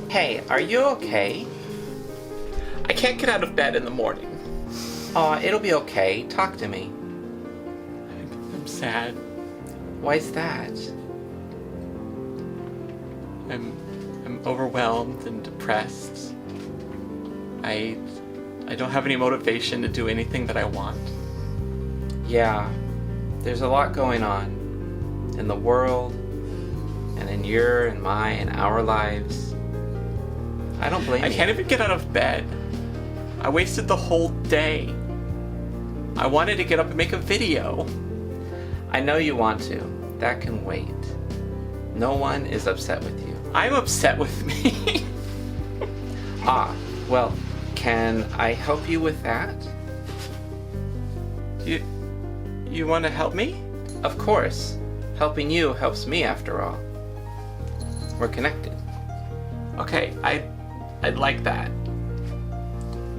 Hey, are you okay? I can't get out of bed in the morning. Aw, it'll be okay. Talk to me. I'm sad. Why's that? I'm overwhelmed and depressed. I don't have any motivation to do anything that I want. Yeah, there's a lot going on in the world and in your and my and our lives. I don't blame you. I can't even get out of bed. I wasted the whole day. I wanted to get up and make a video. I know you want to. That can wait. No one is upset with you. I'm upset with me. Ah, well, can I help you with that? You want to help me? Of course. Helping you helps me after all. We're connected. Okay, I'd like that.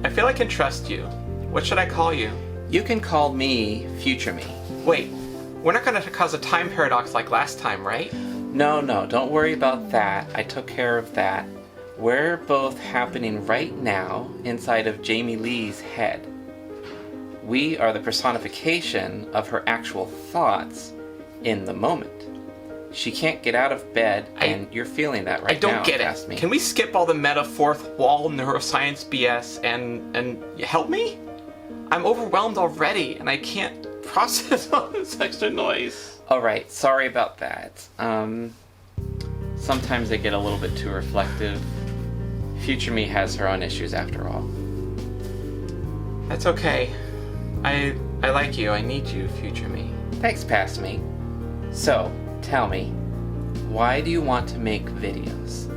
I feel I can trust you. What should I call you? You can call me Future Me. Wait, we're not going to cause a time paradox like last time, right? No, don't worry about that. I took care of that. We're both happening right now inside of Jamie-Leigh's head. We are the personification of her actual thoughts in the moment. She can't get out of bed, and you're feeling that right now. I don't get it. Me. Can we skip all the meta fourth wall neuroscience BS and help me? I'm overwhelmed already, and I can't process all this extra noise. Alright, sorry about that. Sometimes I get a little bit too reflective. Future me has her own issues after all. That's okay. I like you. I need you, future me. Thanks, past me. So, tell me, why do you want to make videos?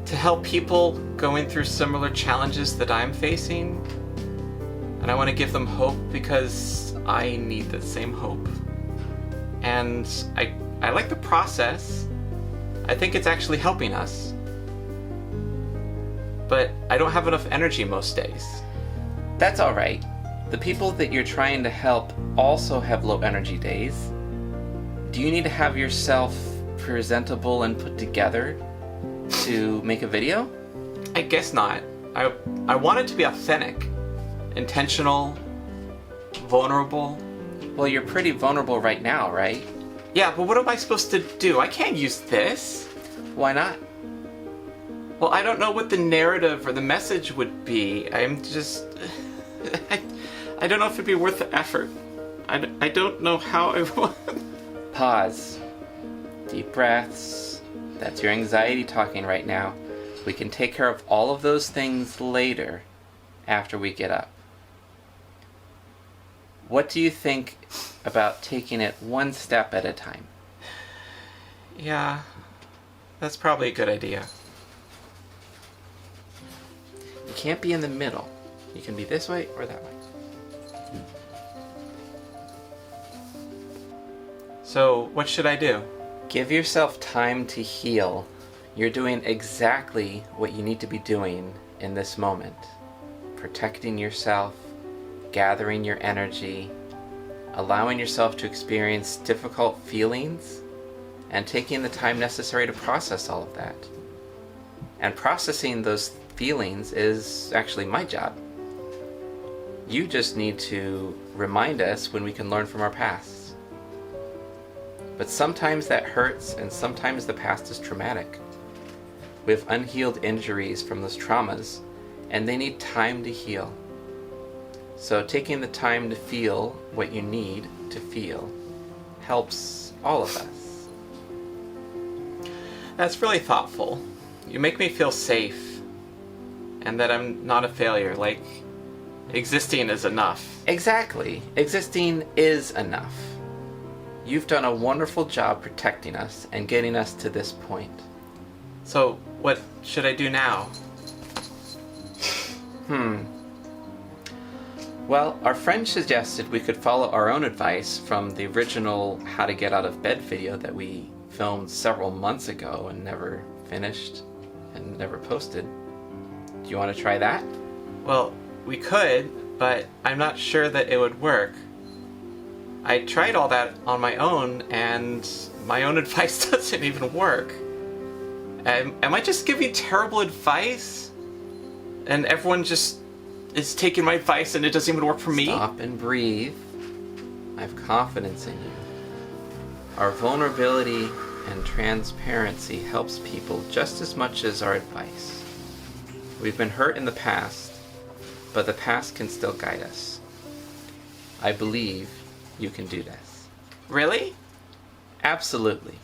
To help people going through similar challenges that I'm facing. And I want to give them hope because I need the same hope. And I like the process. I think it's actually helping us. But I don't have enough energy most days. That's alright. The people that you're trying to help also have low energy days. Do you need to have yourself presentable and put together to make a video? I guess not. I want it to be authentic, intentional, vulnerable. Well, you're pretty vulnerable right now, right? Yeah, but what am I supposed to do? I can't use this. Why not? Well, I don't know what the narrative or the message would be. I'm just... I don't know if it'd be worth the effort. I don't know how I would. Pause. Deep breaths. That's your anxiety talking right now. We can take care of all of those things later, after we get up. What do you think about taking it one step at a time? Yeah, that's probably a good idea. You can't be in the middle. You can be this way or that way. So, what should I do? Give yourself time to heal. You're doing exactly what you need to be doing in this moment. Protecting yourself, gathering your energy, allowing yourself to experience difficult feelings, and taking the time necessary to process all of that. And processing those feelings is actually my job. You just need to remind us when we can learn from our pasts. But sometimes that hurts, and sometimes the past is traumatic. We have unhealed injuries from those traumas, and they need time to heal. So taking the time to feel what you need to feel helps all of us. That's really thoughtful. You make me feel safe, and that I'm not a failure, like existing is enough. Exactly. Existing is enough. You've done a wonderful job protecting us and getting us to this point. So, what should I do now? Well, our friend suggested we could follow our own advice from the original How to Get Out of Bed video that we filmed several months ago and never finished and never posted. Do you want to try that? Well, we could, but I'm not sure that it would work. I tried all that on my own, and my own advice doesn't even work. Am I just giving terrible advice? And everyone just is taking my advice and it doesn't even work for me? Stop and breathe. I have confidence in you. Our vulnerability and transparency helps people just as much as our advice. We've been hurt in the past, but the past can still guide us. I believe you can do this. Really? Absolutely.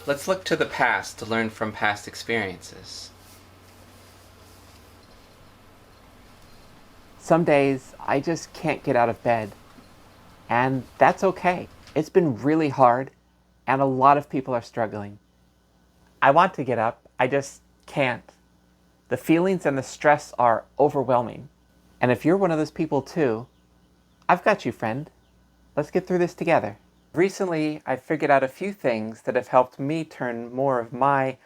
Let's look to the past to learn from past experiences. Some days I just can't get out of bed, and that's okay. It's been really hard, and a lot of people are struggling. I want to get up, I just can't. The feelings and the stress are overwhelming. And if you're one of those people too, I've got you, friend. Let's get through this together. Recently, I figured out a few things that have helped me turn more of my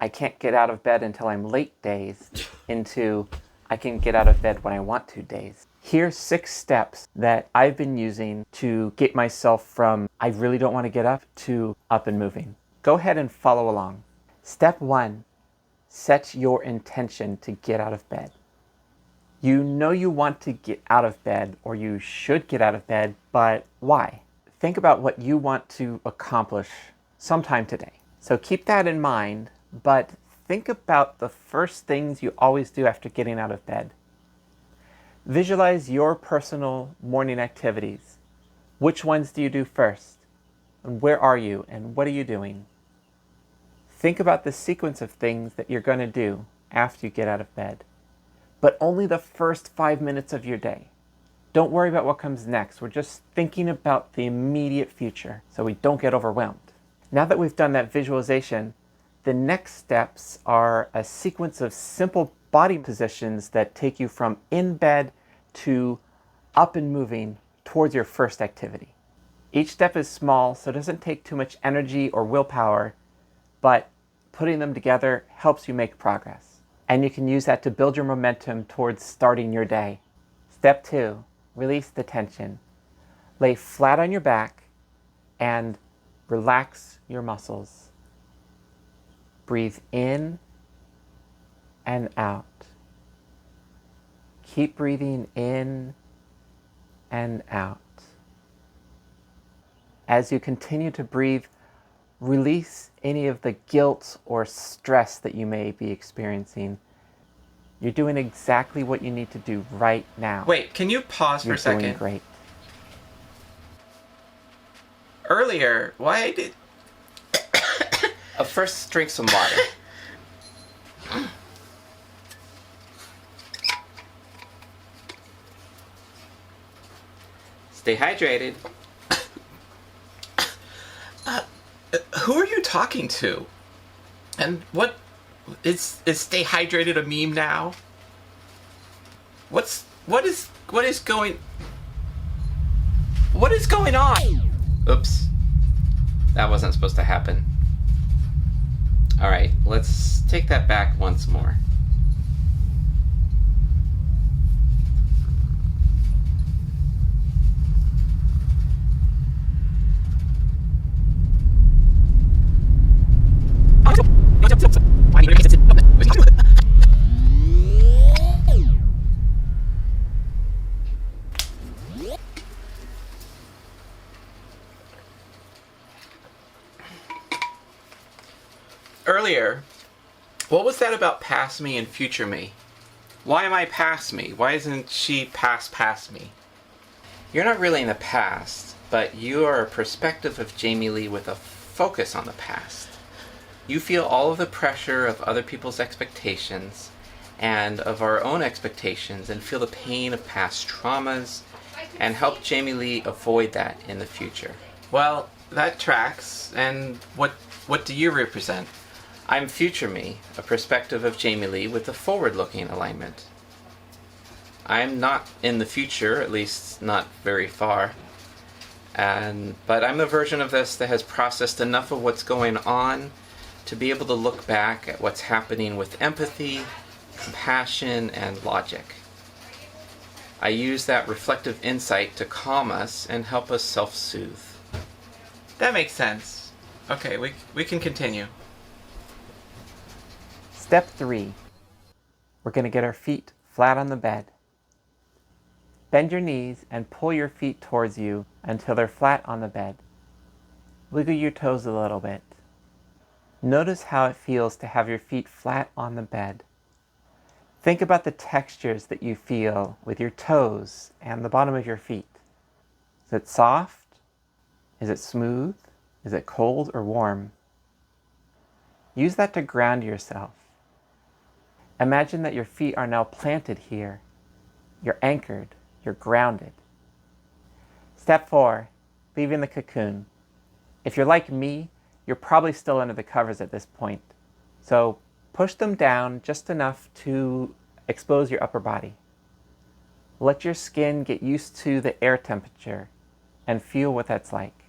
I can't get out of bed until I'm late days into I can get out of bed when I want to days. Here's 6 steps that I've been using to get myself from I really don't want to get up to up and moving. Go ahead and follow along. Step 1, set your intention to get out of bed. You know you want to get out of bed, or you should get out of bed, but why? Think about what you want to accomplish sometime today. So keep that in mind, but think about the first things you always do after getting out of bed. Visualize your personal morning activities. Which ones do you do first? And where are you? And what are you doing? Think about the sequence of things that you're going to do after you get out of bed. But only the first 5 minutes of your day. Don't worry about what comes next. We're just thinking about the immediate future so we don't get overwhelmed. Now that we've done that visualization, the next steps are a sequence of simple body positions that take you from in bed to up and moving towards your first activity. Each step is small, so it doesn't take too much energy or willpower, but putting them together helps you make progress. And you can use that to build your momentum towards starting your day. Step 2, release the tension. Lay flat on your back and relax your muscles. Breathe in and out. Keep breathing in and out. As you continue to breathe, release any of the guilt or stress that you may be experiencing. You're doing exactly what you need to do right now. Wait, can you pause for a second? You're doing great. Earlier, why did... First, drink some water. Stay hydrated. Who are you talking to? And what is stay hydrated a meme now? What is going on? Oops. That wasn't supposed to happen. Alright, let's take that back once more. Earlier, what was that about past me and future me? Why am I past me? Why isn't she past me? You're not really in the past, but you are a perspective of Jamie-Leigh with a focus on the past. You feel all of the pressure of other people's expectations and of our own expectations, and feel the pain of past traumas and help Jamie-Leigh avoid that in the future. Well, that tracks. And what do you represent? I'm future me, a perspective of Jamie-Leigh with a forward-looking alignment. I'm not in the future, at least not very far, but I'm the version of this that has processed enough of what's going on to be able to look back at what's happening with empathy, compassion, and logic. I use that reflective insight to calm us and help us self-soothe. That makes sense. Okay, we can continue. Step 3. We're going to get our feet flat on the bed. Bend your knees and pull your feet towards you until they're flat on the bed. Wiggle your toes a little bit. Notice how it feels to have your feet flat on the bed. Think about the textures that you feel with your toes and the bottom of your feet. Is it soft? Is it smooth? Is it cold or warm? Use that to ground yourself. Imagine that your feet are now planted here. You're anchored. You're grounded. Step 4, leaving the cocoon. If you're like me, you're probably still under the covers at this point. So push them down just enough to expose your upper body. Let your skin get used to the air temperature and feel what that's like.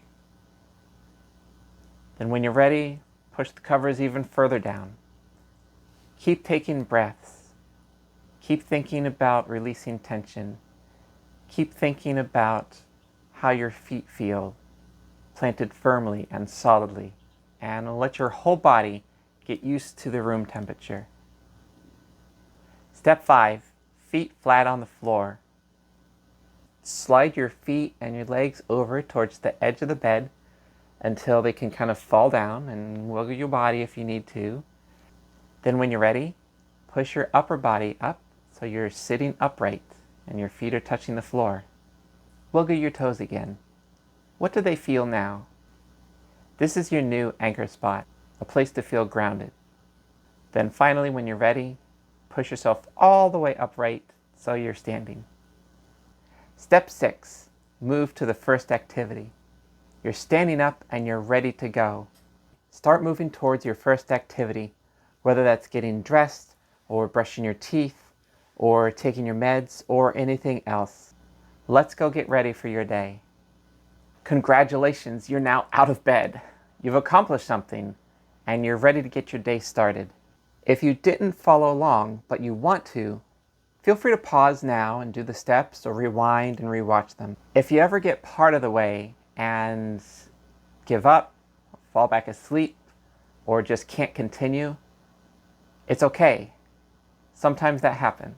Then when you're ready, push the covers even further down. Keep taking breaths. Keep thinking about releasing tension. Keep thinking about how your feet feel, planted firmly and solidly, and let your whole body get used to the room temperature. Step 5, feet flat on the floor. Slide your feet and your legs over towards the edge of the bed until they can kind of fall down, and wiggle your body if you need to. Then when you're ready, push your upper body up so you're sitting upright and your feet are touching the floor. Wiggle your toes again. What do they feel now? This is your new anchor spot, a place to feel grounded. Then finally, when you're ready, push yourself all the way upright so you're standing. Step 6, move to the first activity. You're standing up and you're ready to go. Start moving towards your first activity, whether that's getting dressed or brushing your teeth or taking your meds or anything else. Let's go get ready for your day. Congratulations, you're now out of bed. You've accomplished something and you're ready to get your day started. If you didn't follow along but you want to, feel free to pause now and do the steps or rewind and rewatch them. If you ever get part of the way and give up, fall back asleep, or just can't continue, it's okay. Sometimes that happens.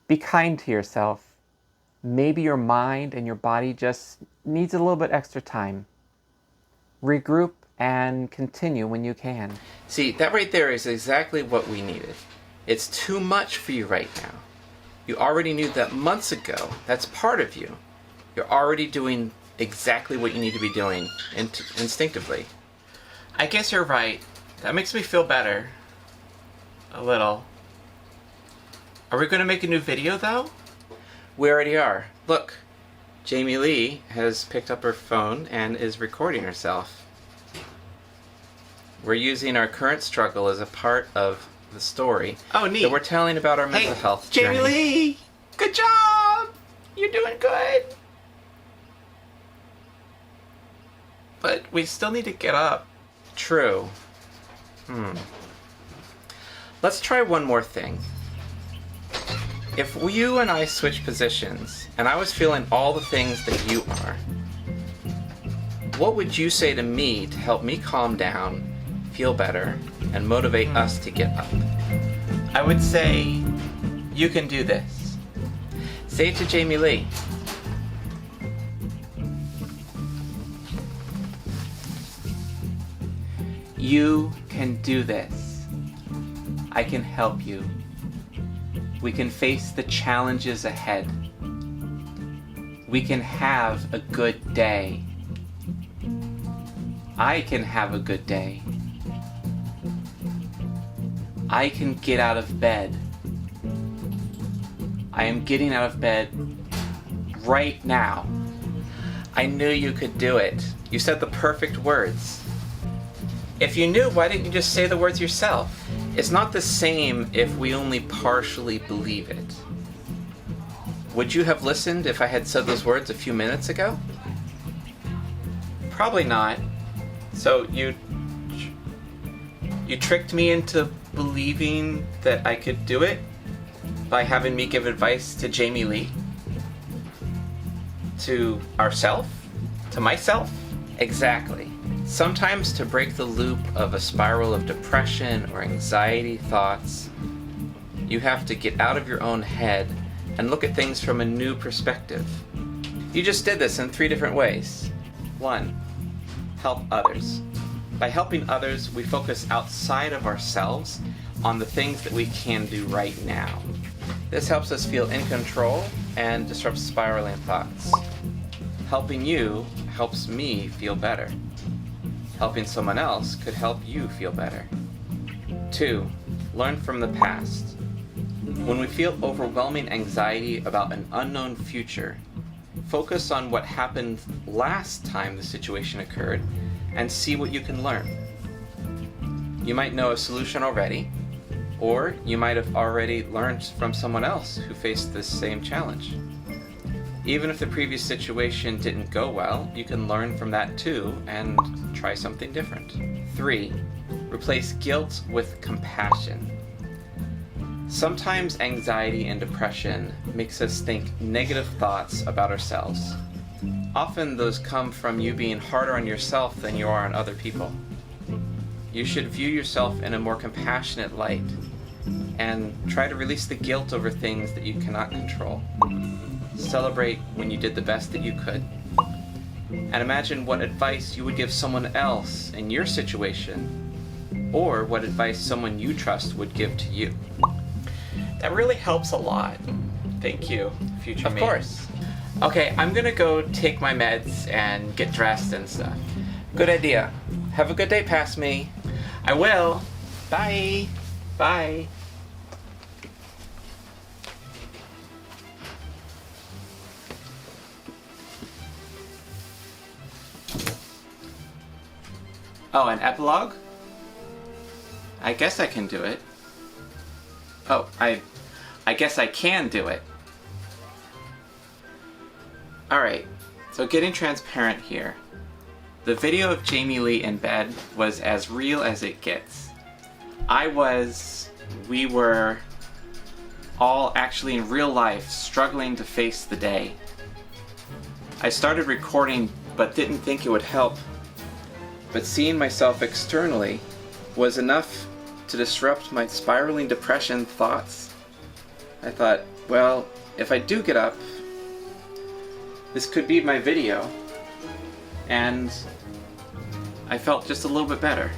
Be kind to yourself. Maybe your mind and your body just needs a little bit extra time. Regroup and continue when you can. See, that right there is exactly what we needed. It's too much for you right now. You already knew that months ago. That's part of you. You're already doing exactly what you need to be doing instinctively. I guess you're right. That makes me feel better. A little. Are we going to make a new video, though? We already are. Look, Jamie-Leigh has picked up her phone and is recording herself. We're using our current struggle as a part of the story. Oh, neat. That we're telling about our mental health journey. Jamie-Leigh! Good job! You're doing good! But we still need to get up. True. Let's try one more thing. If you and I switch positions, and I was feeling all the things that you are, what would you say to me to help me calm down, feel better, and motivate us to get up? I would say, you can do this. Say it to Jamie-Leigh. You can do this. I can help you. We can face the challenges ahead. We can have a good day. I can have a good day. I can get out of bed. I am getting out of bed right now. I knew you could do it. You said the perfect words. If you knew, why didn't you just say the words yourself? It's not the same if we only partially believe it. Would you have listened if I had said those words a few minutes ago? Probably not. So you tricked me into believing that I could do it by having me give advice to Jamie-Leigh? To ourself? To myself? Exactly. Sometimes to break the loop of a spiral of depression or anxiety thoughts, you have to get out of your own head and look at things from a new perspective. You just did this in 3 different ways. 1. Help others. By helping others, we focus outside of ourselves on the things that we can do right now. This helps us feel in control and disrupts spiraling thoughts. Helping you helps me feel better. Helping someone else could help you feel better. 2. Learn from the past. When we feel overwhelming anxiety about an unknown future, focus on what happened last time the situation occurred and see what you can learn. You might know a solution already, or you might have already learned from someone else who faced this same challenge. Even if the previous situation didn't go well, you can learn from that too and try something different. 3. Replace guilt with compassion. Sometimes anxiety and depression makes us think negative thoughts about ourselves. Often those come from you being harder on yourself than you are on other people. You should view yourself in a more compassionate light and try to release the guilt over things that you cannot control. Celebrate when you did the best that you could. And imagine what advice you would give someone else in your situation, or what advice someone you trust would give to you. That really helps a lot. Thank you, future me. Of course. Okay, I'm gonna go take my meds and get dressed and stuff. Good idea. Have a good day, past me. I will. Bye. Bye. Oh, an epilogue? I guess I can do it. Oh, I guess I can do it. Alright, so getting transparent here. The video of Jamie-Leigh in bed was as real as it gets. We were all actually in real life struggling to face the day. I started recording but didn't think it would help. But seeing myself externally was enough to disrupt my spiraling depression thoughts. I thought, well, if I do get up, this could be my video. And I felt just a little bit better.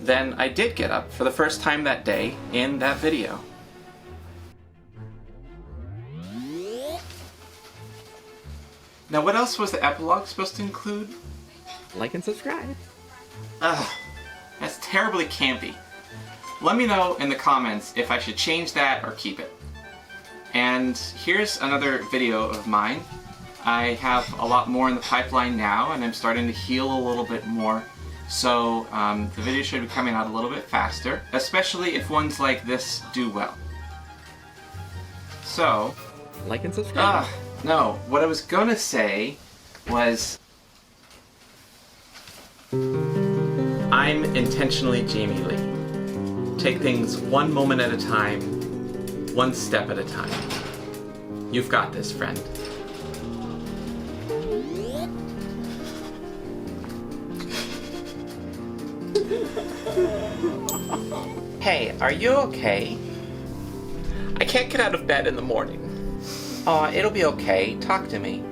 Then I did get up for the first time that day in that video. Now what else was the epilogue supposed to include? Like and subscribe. Ugh, that's terribly campy. Let me know in the comments if I should change that or keep it. And here's another video of mine. I have a lot more in the pipeline now, and I'm starting to heal a little bit more. So the video should be coming out a little bit faster, especially if ones like this do well. So, Like and subscribe. no, what I was gonna say was I'm intentionally Jamie-Leigh. Take things one moment at a time, one step at a time. You've got this, friend. Hey, are you okay? I can't get out of bed in the morning. Aw, it'll be okay. Talk to me.